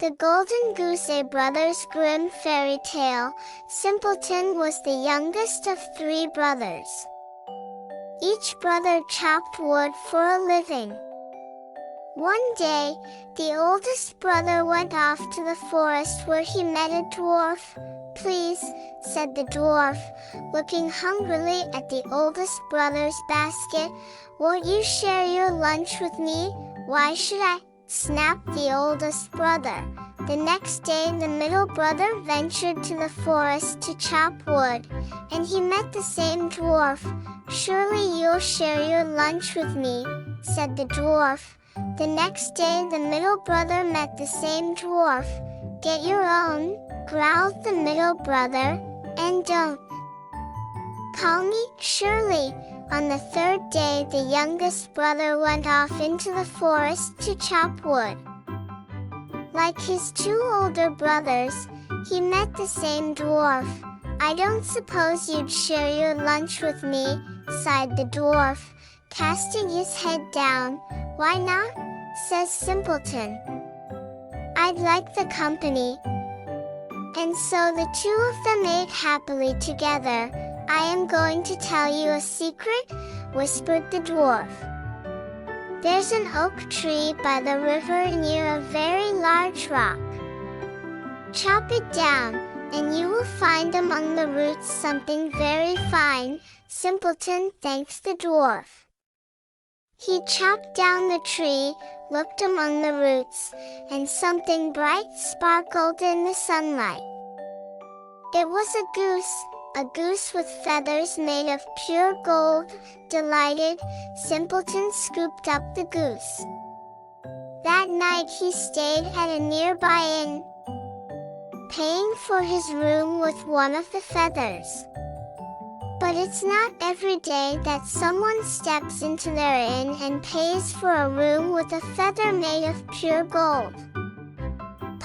The Golden Goose, a Brothers Grimm fairy tale. Simpleton was the youngest of 3 brothers. Each brother chopped wood for a living. One day, the oldest brother went off to the forest where he met a dwarf. "Please," said the dwarf, looking hungrily at the oldest brother's basket, "won't you share your lunch with me?" "Why should I?" snapped the oldest brother. The next day the middle brother ventured to the forest to chop wood, and he met the same dwarf. "Surely you'll share your lunch with me," said the dwarf. The next day the middle brother met the same dwarf. "Get your own," growled the middle brother, "and don't call me." "Surely." On the 3rd day the youngest brother went off into the forest to chop wood. Like his 2 older brothers, he met the same dwarf. "I don't suppose you'd share your lunch with me," sighed the dwarf, casting his head down. "Why not?" says Simpleton. "I'd like the company." And so the 2 of them ate happily together. "I am going to tell you a secret," whispered the dwarf. "There's an oak tree by the river near a very large rock. Chop it down, and you will find among the roots something very fine." Simpleton thanked the dwarf. He chopped down the tree, looked among the roots, and something bright sparkled in the sunlight. It was a goose with feathers made of pure gold. Delighted, Simpleton scooped up the goose. That night he stayed at a nearby inn, paying for his room with one of the feathers. But it's not every day that someone steps into their inn and pays for a room with a feather made of pure gold.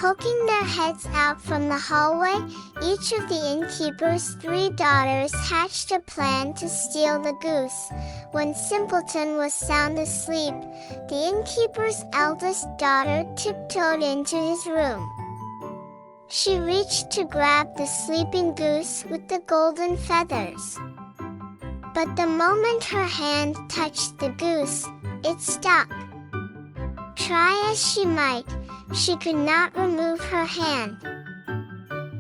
Poking their heads out from the hallway, each of the innkeeper's 3 daughters hatched a plan to steal the goose. When Simpleton was sound asleep, the innkeeper's eldest daughter tiptoed into his room. She reached to grab the sleeping goose with the golden feathers. But the moment her hand touched the goose, it stuck. Try as she might, she could not remove her hand.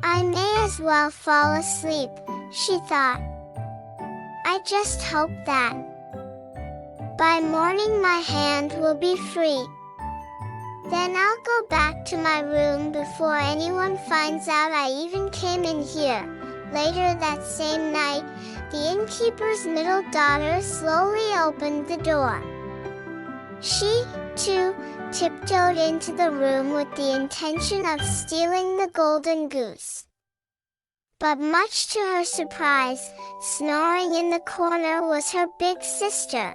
"I may as well fall asleep," she thought. "I just hope that by morning my hand will be free. Then I'll go back to my room before anyone finds out I even came in here." Later that same night, the innkeeper's middle daughter slowly opened the door. She, too, tiptoed into the room with the intention of stealing the golden goose. But much to her surprise, snoring in the corner was her big sister.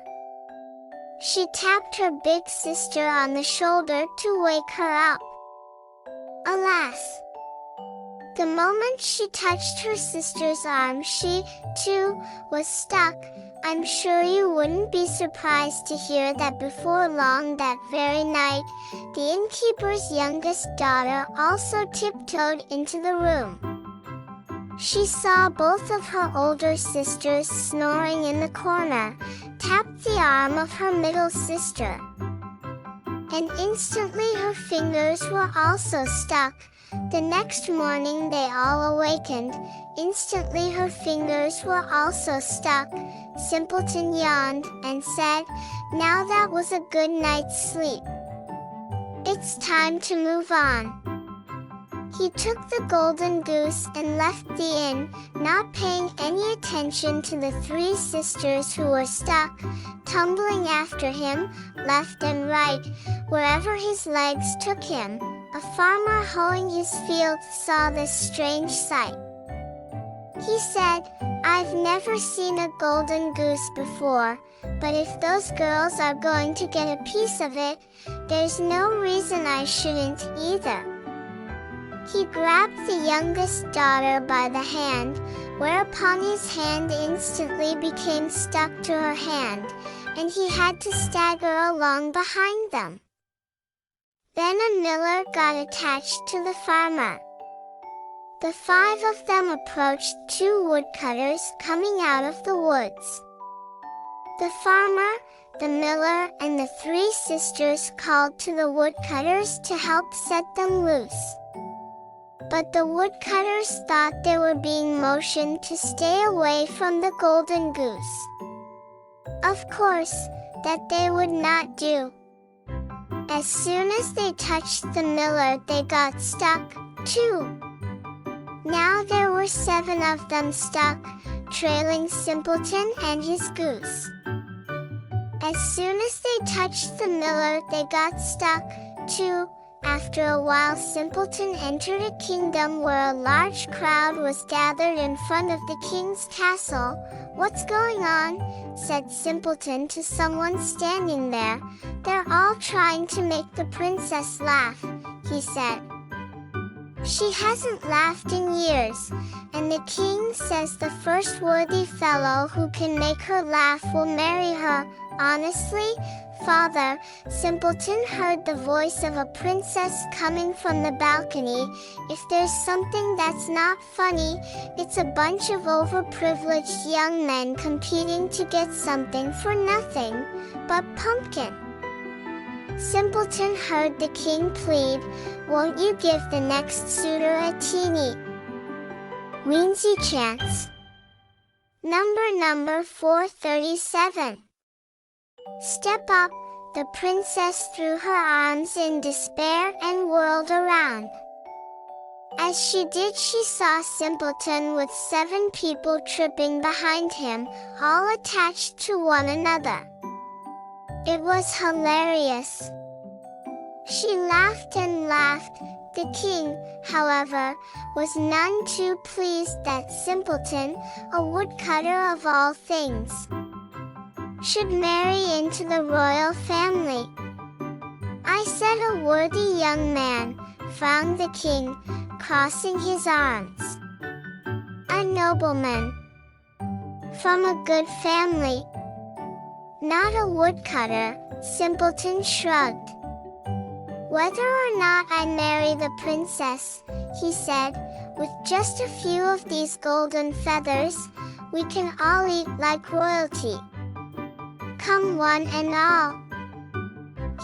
She tapped her big sister on the shoulder to wake her up. Alas! The moment she touched her sister's arm, she, too, was stuck. I'm sure you wouldn't be surprised to hear that before long that very night, the innkeeper's youngest daughter also tiptoed into the room. She saw both of her older sisters snoring in the corner, tapped the arm of her middle sister, and instantly her fingers were also stuck. The next morning they all awakened. Instantly her fingers were also stuck. Simpleton yawned and said, "Now that was a good night's sleep. It's time to move on." He took the golden goose and left the inn, not paying any attention to the 3 sisters who were stuck, tumbling after him, left and right, wherever his legs took him. A farmer hoeing his field saw this strange sight. He said, "I've never seen a golden goose before, but if those girls are going to get a piece of it, there's no reason I shouldn't either." He grabbed the youngest daughter by the hand, whereupon his hand instantly became stuck to her hand, and he had to stagger along behind them. Then a miller got attached to the farmer. The 5 of them approached 2 woodcutters coming out of the woods. The farmer, the miller, and the 3 sisters called to the woodcutters to help set them loose. But the woodcutters thought they were being motioned to stay away from the golden goose. Of course, that they would not do. As soon as they touched the miller, they got stuck, too. Now there were 7 of them stuck, trailing Simpleton and his goose. As soon as they touched the miller, they got stuck, too. After a while, Simpleton entered a kingdom where a large crowd was gathered in front of the king's castle. "What's going on?" said Simpleton to someone standing there. "They're all trying to make the princess laugh," he said. "She hasn't laughed in years, and the king says the first worthy fellow who can make her laugh will marry her." "Honestly, Father," Simpleton heard the voice of a princess coming from the balcony, "if there's something that's not funny, it's a bunch of overprivileged young men competing to get something for nothing but pumpkin." Simpleton heard the king plead, "Won't you give the next suitor a teeny weensy chance?" Number 437. "Step up," the princess threw her arms in despair and whirled around. As she did, she saw Simpleton with 7 people tripping behind him, all attached to one another. It was hilarious. She laughed and laughed. The king, however, was none too pleased that Simpleton, a woodcutter of all things, should marry into the royal family. "I said a worthy young man," frowned the king, crossing his arms. "A nobleman from a good family, not a woodcutter," Simpleton shrugged. "Whether or not I marry the princess," he said, "with just a few of these golden feathers, we can all eat like royalty. Come one and all."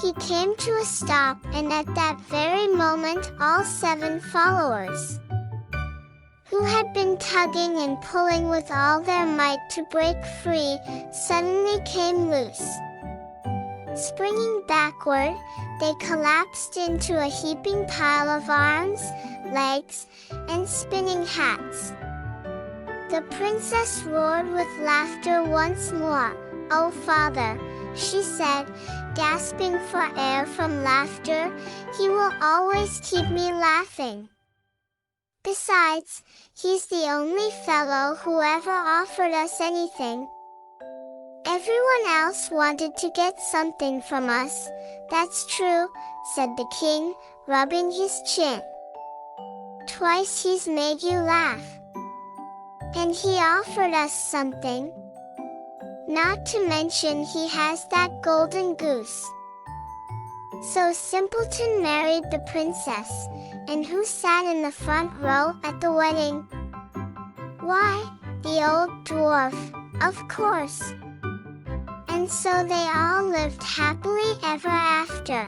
He came to a stop, and at that very moment all 7 followers, who had been tugging and pulling with all their might to break free, suddenly came loose. Springing backward, they collapsed into a heaping pile of arms, legs, and spinning hats. The princess roared with laughter once more. "Oh, father," she said, gasping for air from laughter, "he will always keep me laughing. Besides, he's the only fellow who ever offered us anything. Everyone else wanted to get something from us." "That's true," said the king, rubbing his chin. "Twice he's made you laugh. And he offered us something. Not to mention he has that golden goose." So Simpleton married the princess, and who sat in the front row at the wedding? Why, the old dwarf, of course. And so they all lived happily ever after.